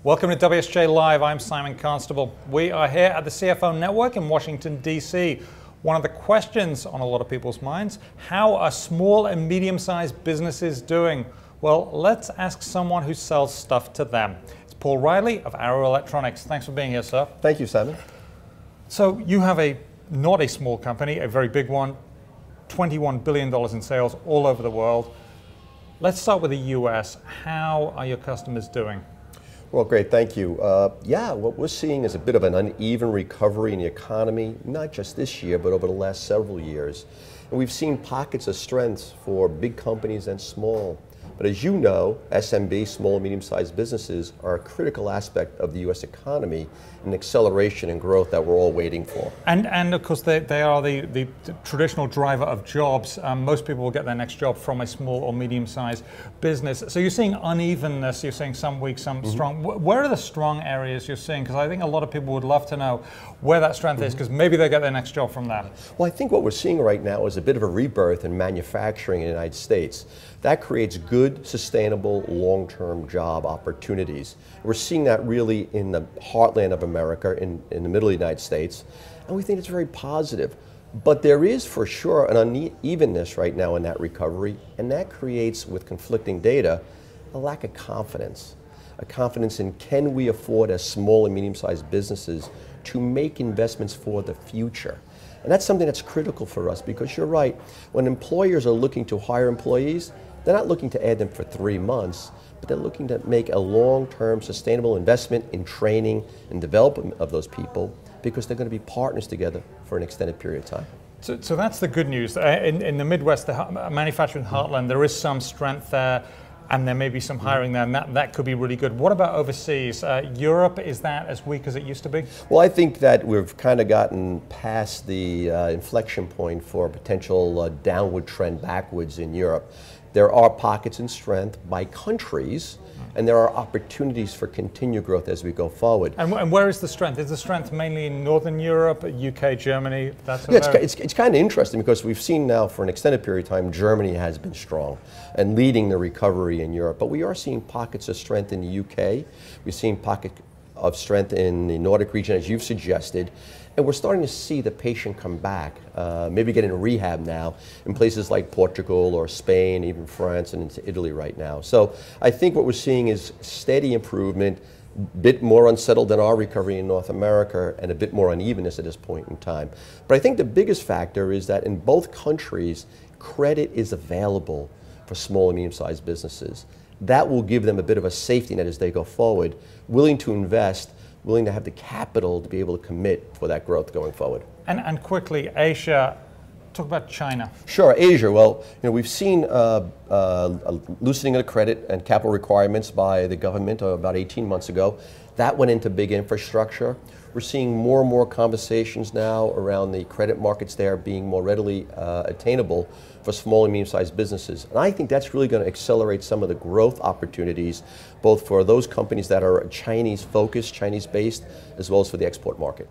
Welcome to WSJ Live. I'm Simon Constable. We are here at the CFO Network in Washington, D.C. One of the questions on a lot of people's minds, how are small and medium-sized businesses doing? Well, let's ask someone who sells stuff to them. It's Paul Reilly of Arrow Electronics. Thanks for being here, sir. Thank you, Simon. So you have not a small company, a very big one, $21 billion in sales all over the world. Let's start with the US. How are your customers doing? Well, great, thank you. Yeah, what we're seeing is a bit of an uneven recovery in the economy, not just this year, but over the last several years. And we've seen pockets of strength for big companies and small. But as you know, SMB, small and medium-sized businesses, are a critical aspect of the U.S. economy and acceleration and growth that we're all waiting for. And of course, they are the traditional driver of jobs. Most people will get their next job from a small or medium-sized business. So you're seeing unevenness, you're seeing some weak, some strong. Where are the strong areas you're seeing? Because I think a lot of people would love to know where that strength is, because maybe they get their next job from that. Well, I think what we're seeing right now is a bit of a rebirth in manufacturing in the United States. That creates good, sustainable, long-term job opportunities. We're seeing that really in the heartland of America, in the middle of the United States, and we think it's very positive. But there is for sure an unevenness right now in that recovery, and that creates, with conflicting data, a lack of confidence. A confidence in, can we afford as small and medium-sized businesses to make investments for the future? And that's something that's critical for us, because you're right, when employers are looking to hire employees, they're not looking to add them for 3 months, but they're looking to make a long-term sustainable investment in training and development of those people, because they're going to be partners together for an extended period of time. So that's the good news. In the Midwest, the manufacturing heartland, there is some strength there, and there may be some hiring there, and that could be really good. What about overseas? Europe, is that as weak as it used to be? Well, I think that we've kind of gotten past the inflection point for a potential downward trend backwards in Europe. There are pockets in strength by countries, and there are opportunities for continued growth as we go forward. And where is the strength? Is the strength mainly in Northern Europe, UK, Germany? It's kind of interesting, because we've seen now for an extended period of time, Germany has been strong and leading the recovery in Europe. But we are seeing pockets of strength in the UK. We've seen pockets of strength in the Nordic region, as you've suggested. And we're starting to see the patient come back, maybe get into rehab now in places like Portugal or Spain, even France and into Italy right now. So I think what we're seeing is steady improvement, a bit more unsettled than our recovery in North America, and a bit more unevenness at this point in time. But I think the biggest factor is that in both countries, credit is available for small and medium-sized businesses. That will give them a bit of a safety net as they go forward, willing to invest, willing to have the capital to be able to commit for that growth going forward. And quickly, Asia, talk about China. Sure, Asia. Well, we've seen a loosening of the credit and capital requirements by the government about 18 months ago. That went into big infrastructure. We're seeing more and more conversations now around the credit markets there being more readily attainable for small and medium-sized businesses. And I think that's really going to accelerate some of the growth opportunities, both for those companies that are Chinese-focused, Chinese-based, as well as for the export market.